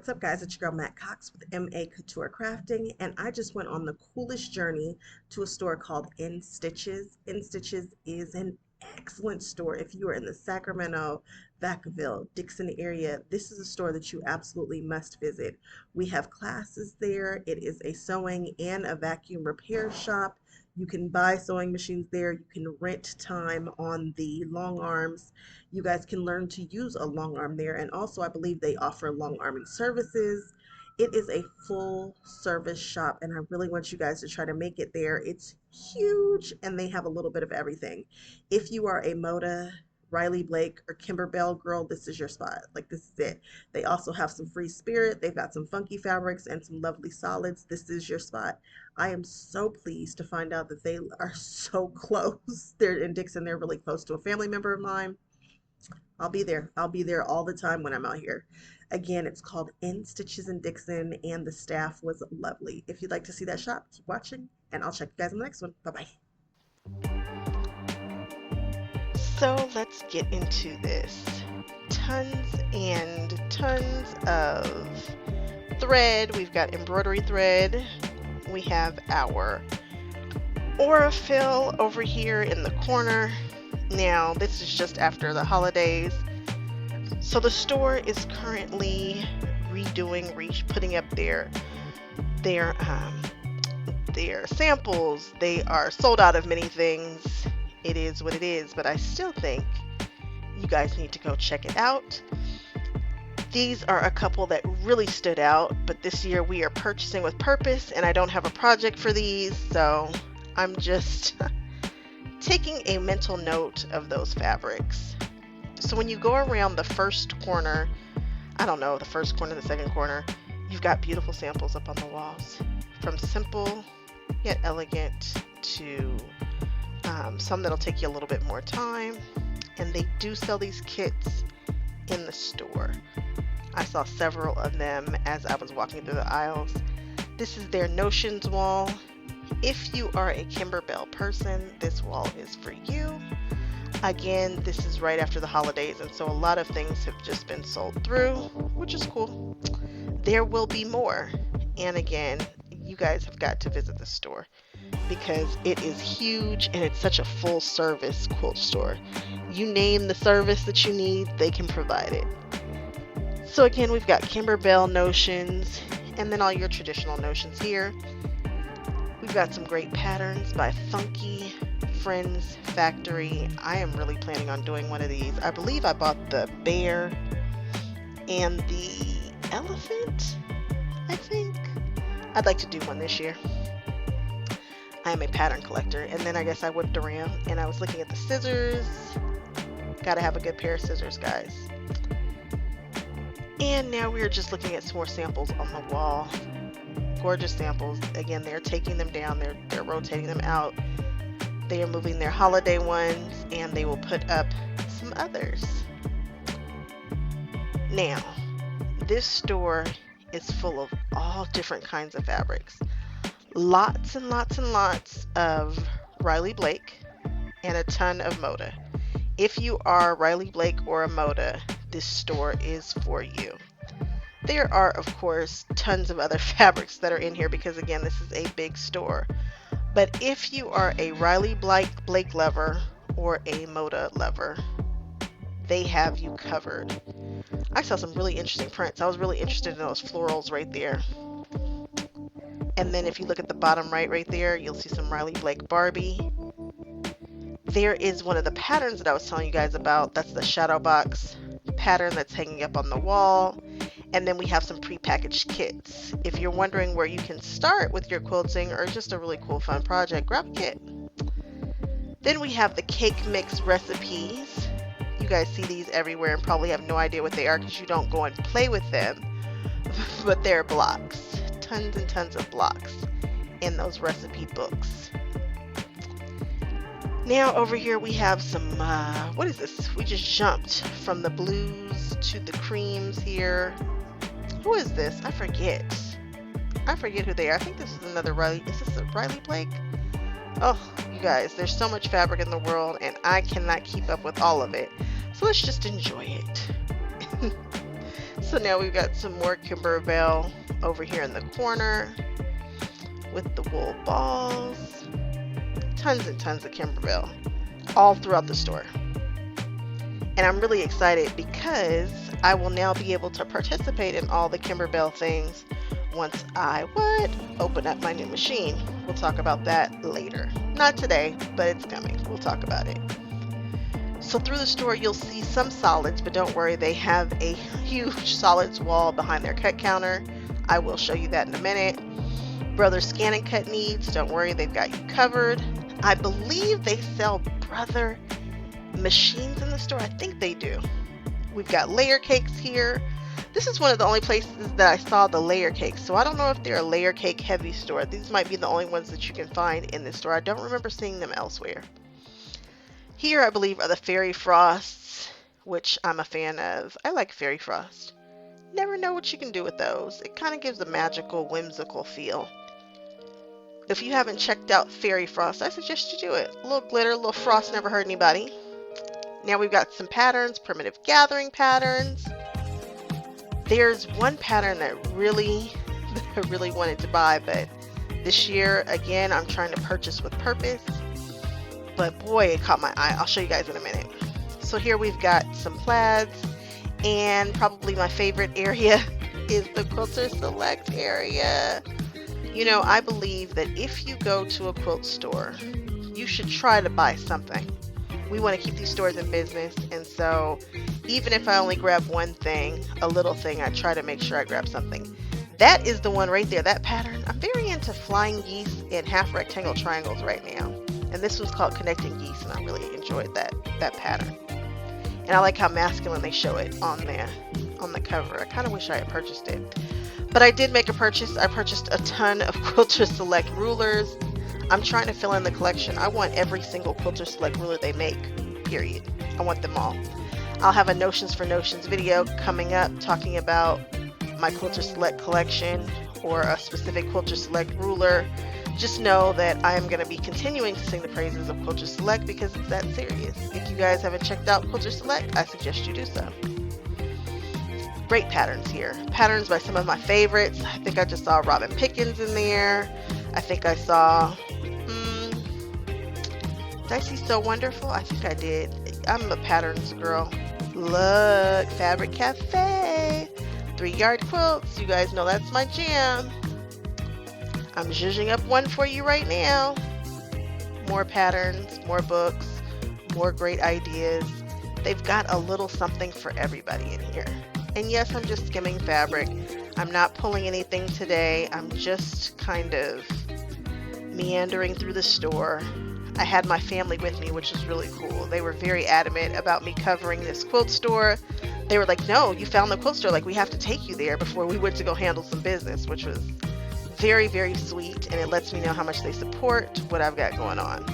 what's up, guys? It's your girl Matt Cox with Maccouture Crafting, and I just went on the coolest journey to a store called In Stitches. In Stitches is an excellent store. If you are in the Sacramento, Vacaville, Dixon area, this is a store that you absolutely must visit. We have classes there. It is a sewing and a vacuum repair shop. You can buy sewing machines there. You can rent time on the long arms. You guys can learn to use a long arm there. And also, I believe they offer long arming services. It is a full service shop, and I really want you guys to try to make it there. It's huge, and they have a little bit of everything. If you are a Moda, Riley Blake, or Kimberbell girl, this is your spot. Like, this is it. They also have some free spirit. They've got some funky fabrics and some lovely solids. This is your spot. I am so pleased to find out that they are so close. They're in Dixon. They're really close to a family member of mine. I'll be there. I'll be there all the time when I'm out here. Again, it's called In Stitches in Dixon, and the staff was lovely. If you'd like to see that shop, keep watching, and I'll check you guys in the next one. Bye-bye. So let's get into this. Tons and tons of thread. We've got embroidery thread. We have our Aurifil over here in the corner. Now, this is just after the holidays. So the store is currently putting up their samples. They are sold out of many things. It is what it is, but I still think you guys need to go check it out. These are a couple that really stood out, but this year we are purchasing with purpose, and I don't have a project for these, so I'm just taking a mental note of those fabrics. So when you go around the first corner, I don't know, the first corner, the second corner, you've got beautiful samples up on the walls, from simple yet elegant to some that'll take you a little bit more time. And they do sell these kits in the store. I saw several of them as I was walking through the aisles. This is their Notions wall. If you are a Kimberbell person, this wall is for you. Again, this is right after the holidays, and so a lot of things have just been sold through, which is cool. There will be more. And again, you guys have got to visit the store because it is huge and it's such a full service quilt store. You name the service that you need, they can provide it. So again, we've got Kimberbell notions and then all your traditional notions here. We've got some great patterns by Funky Friends Factory. I am really planning on doing one of these. I believe I bought the bear and the elephant, I think. I'd like to do one this year. I am a pattern collector. And then I guess I whipped around and I was looking at the scissors. Gotta have a good pair of scissors, guys. And now we're just looking at some more samples on the wall. Gorgeous samples. Again, they're taking them down, they're rotating them out. They are moving their holiday ones, and they will put up some others. Now, this store is full of all different kinds of fabrics. Lots and lots and lots of Riley Blake and a ton of Moda. If you are Riley Blake or a Moda, this store is for you. There are, of course, tons of other fabrics that are in here because, again, this is a big store. But if you are a Riley Blake lover or a Moda lover, they have you covered. I saw some really interesting prints. I was really interested in those florals right there. And then if you look at the bottom right there, you'll see some Riley Blake Barbie. There is one of the patterns that I was telling you guys about. That's the shadow box pattern that's hanging up on the wall. And then we have some prepackaged kits. If you're wondering where you can start with your quilting or just a really cool fun project, grab a kit. Then we have the cake mix recipes. You guys see these everywhere and probably have no idea what they are because you don't go and play with them. But they're blocks. Tons and tons of blocks in those recipe books. Now over here we have some, what is this? We just jumped from the blues to the creams here. Who is this? I forget who they are. I think this is another Riley. Is this a Riley Blake? Oh, you guys, there's so much fabric in the world and I cannot keep up with all of it. So let's just enjoy it. So now we've got some more Kimberbell over here in the corner with the wool balls. Tons and tons of Kimberbell all throughout the store. And I'm really excited because I will now be able to participate in all the Kimberbell things once I open up my new machine. We'll talk about that later. Not today, but it's coming. We'll talk about it. So through the store you'll see some solids, but don't worry, they have a huge solids wall behind their cut counter. I will show you that in a minute. Brother scan and cut needs, don't worry, they've got you covered. I believe they sell Brother machines in the store. I think they do. We've got layer cakes here. This is one of the only places that I saw the layer cakes, so I don't know if they're a layer cake heavy store. These might be the only ones that you can find in this store. I don't remember seeing them elsewhere. Here I believe are the fairy frosts, which I'm a fan of. I like fairy frost. Never know what you can do with those. It kind of gives a magical, whimsical feel. If you haven't checked out fairy frost, I suggest you do it. A little glitter, a little frost never hurt anybody. Now we've got some patterns, primitive gathering patterns. There's one pattern that I really wanted to buy, but this year, again, I'm trying to purchase with purpose. But boy, it caught my eye. I'll show you guys in a minute. So here we've got some plaids, and probably my favorite area is the Quilter Select area. You know, I believe that if you go to a quilt store, you should try to buy something. We want to keep these stores in business, and so even if I only grab one thing, a little thing, I try to make sure I grab something. That is the one right there, that pattern. I'm very into flying geese and half rectangle triangles right now. And this was called Connecting Geese, and I really enjoyed that pattern. And I like how masculine they show it on the cover. I kind of wish I had purchased it. But I did make a purchase. I purchased a ton of Quilter Select rulers. I'm trying to fill in the collection. I want every single Quilter Select ruler they make, period. I want them all. I'll have a Notions for Notions video coming up talking about my Quilter Select collection or a specific Quilter Select ruler. Just know that I am going to be continuing to sing the praises of Quilter Select because it's that serious. If you guys haven't checked out Quilter Select, I suggest you do so. Great patterns here. Patterns by some of my favorites. I think I just saw Robin Pickens in there. I think I saw... did I see So Wonderful? I think I did. I'm a patterns girl. Look, Fabric Cafe. 3-yard quilts. You guys know that's my jam. I'm zhuzhing up one for you right now. More patterns, more books, more great ideas. They've got a little something for everybody in here. And yes, I'm just skimming fabric. I'm not pulling anything today. I'm just kind of meandering through the store. I had my family with me, which is really cool. They were very adamant about me covering this quilt store. They were like, no, you found the quilt store. Like, we have to take you there before we went to go handle some business, which was very, very sweet, and it lets me know how much they support what I've got going on.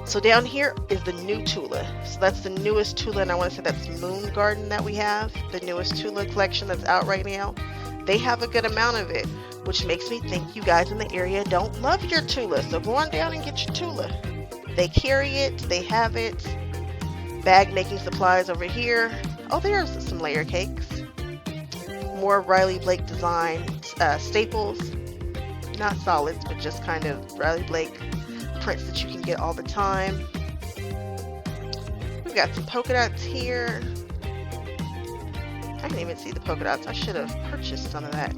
So down here is the new Tula. So that's the newest Tula, and I want to say that's Moon Garden that we have, the newest Tula collection that's out right now. They have a good amount of it, which makes me think you guys in the area don't love your Tula. So go on down and get your Tula. They carry it, they have it. Bag making supplies over here. Oh, there's some layer cakes. More Riley Blake design staples. Not solids, but just kind of Riley Blake prints that you can get all the time. We've got some polka dots here. I didn't even see the polka dots. I should have purchased some of that.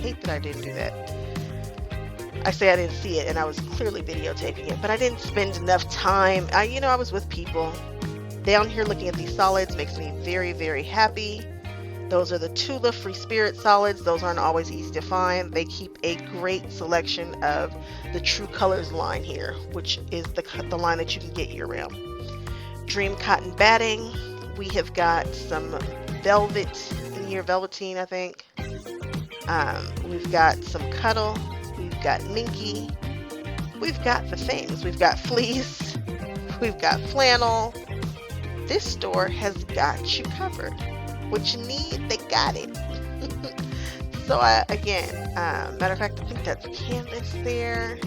Hate that I didn't do that. I say I didn't see it, and I was clearly videotaping it, but I didn't spend enough time. I was with people. Down here looking at these solids makes me very, very happy. Those are the Tula Free Spirit solids. Those aren't always easy to find. They keep a great selection of the True Colors line here, which is the line that you can get year-round. Dream Cotton Batting. We have got some velvet in here, velveteen, I think. We've got some Cuddle. We've got Minky. We've got the things. We've got fleece. We've got flannel. This store has got you covered. What you need, they got it. So matter of fact, I think that's canvas there.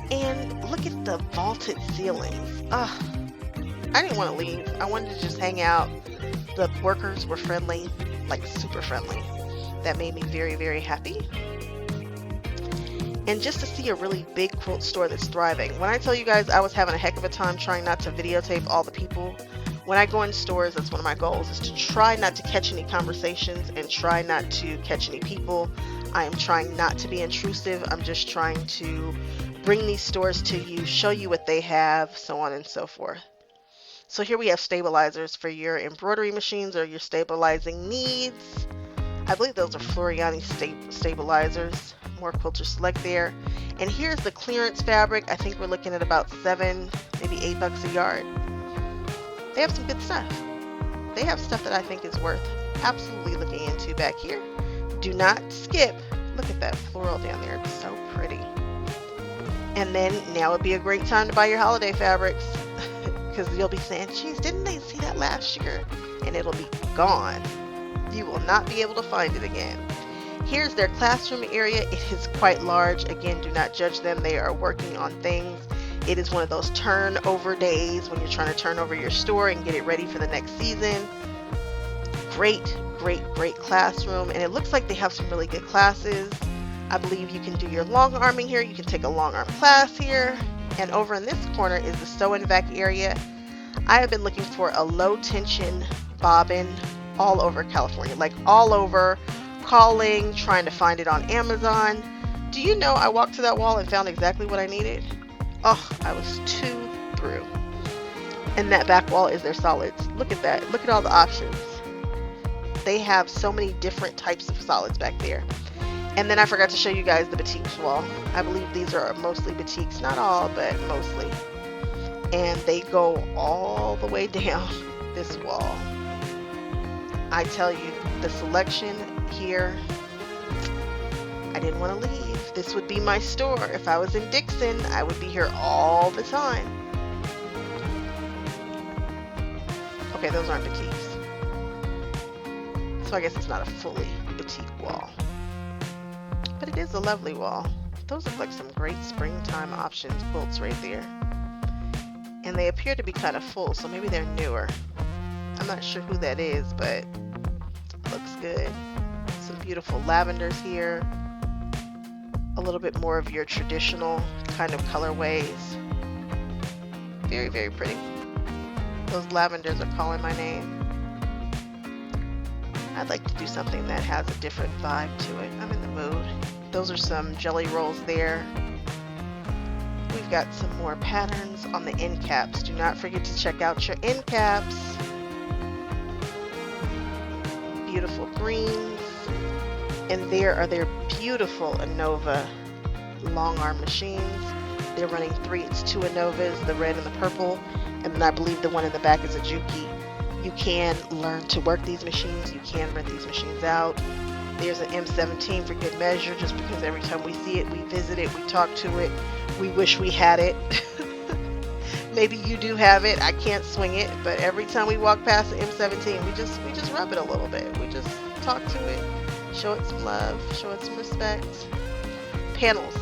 And look at the vaulted ceilings. I didn't want to leave. I wanted to just hang out. The workers were friendly. like super friendly. That made me very, very happy. And just to see a really big quilt store that's thriving. When I tell you guys I was having a heck of a time trying not to videotape all the people, when I go in stores, that's one of my goals, is to try not to catch any conversations and try not to catch any people. I am trying not to be intrusive. I'm just trying to bring these stores to you, show you what they have, so on and so forth. So here we have stabilizers for your embroidery machines or your stabilizing needs. I believe those are Floriani stabilizers. More Quilter Select there. And here's the clearance fabric. I think we're looking at about $7, maybe $8 a yard. They have some good stuff. They have stuff that I think is worth absolutely looking into back here. Do not skip. Look at that floral down there. It's so pretty. And then now would be a great time to buy your holiday fabrics because you'll be saying, geez, didn't they see that last year? And it'll be gone. You will not be able to find it again. Here's their classroom area. It is quite large. Again, do not judge them. They are working on things. It is one of those turnover days when you're trying to turn over your store and get it ready for the next season. Great, great, great classroom. And it looks like they have some really good classes. I believe you can do your long arming here. You can take a long arm class here. And over in this corner is the sew and vac area. I have been looking for a low tension bobbin all over California, like all over, calling, trying to find it on Amazon. Do you know I walked to that wall and found exactly what I needed? Oh, I was too through. And that back wall is their solids. Look at that. Look at all the options. They have so many different types of solids back there. And then I forgot to show you guys the boutiques wall. I believe these are mostly boutiques, not all, but mostly. And they go all the way down this wall. I tell you, the selection here, I didn't want to leave. This would be my store. If I was in Dixon, I would be here all the time. Okay, those aren't boutiques. So I guess it's not a fully boutique wall. But it is a lovely wall. Those look like some great springtime options quilts right there. And they appear to be kind of full, so maybe they're newer. I'm not sure who that is, but looks good. Some beautiful lavenders here. A little bit more of your traditional kind of colorways. Very, very pretty. Those lavenders are calling my name. I'd like to do something that has a different vibe to it. I'm in the mood. Those are some jelly rolls there. We've got some more patterns on the end caps. Do not forget to check out your end caps. Beautiful greens. And there are their beautiful Anova long arm machines. They're running 3, it's 2 Anovas, the red and the purple. And then I believe the one in the back is a Juki. You can learn to work these machines. You can rent these machines out. There's an M17 for good measure, just because every time we see it, we visit it, we talk to it, we wish we had it. Maybe you do have it. I can't swing it, but every time we walk past the M17, we just rub it a little bit. We just talk to it, show it some love, show it some respect. Panels,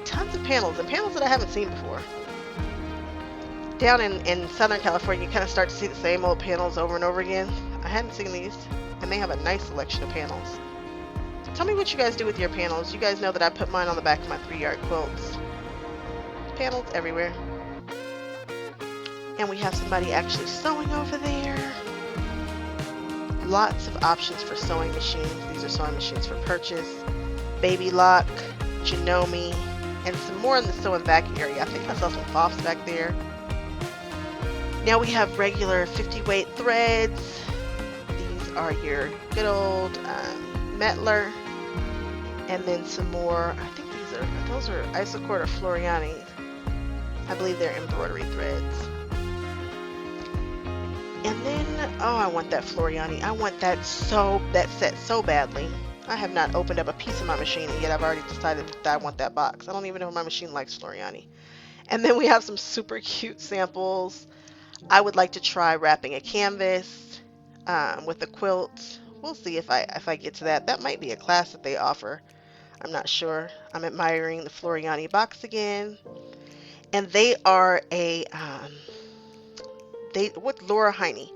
tons of panels, and panels that I haven't seen before. Down in Southern California, you kind of start to see the same old panels over and over again. I hadn't seen these, and they have a nice selection of panels. So tell me what you guys do with your panels. You guys know that I put mine on the back of my 3-yard quilts. Panels everywhere. And we have somebody actually sewing over there. Lots of options for sewing machines. These are sewing machines for purchase. Baby Lock, Janome, and some more in the sew and vac area. I think I saw some Fofs back there. Now we have regular 50 weight threads. These are your good old Metler. And then some more, I think those are Isocord or Floriani. I believe they're embroidery threads. And then, oh, I want that Floriani. I want that set so badly. I have not opened up a piece of my machine, and yet I've already decided that I want that box. I don't even know if my machine likes Floriani. And then we have some super cute samples. I would like to try wrapping a canvas with a quilt. We'll see if I get to that. That might be a class that they offer. I'm not sure. I'm admiring the Floriani box again. And they are with Laura Heine.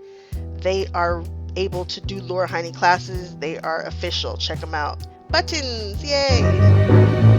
They are able to do Laura Heine classes. They are official. Check them out. Buttons, yay!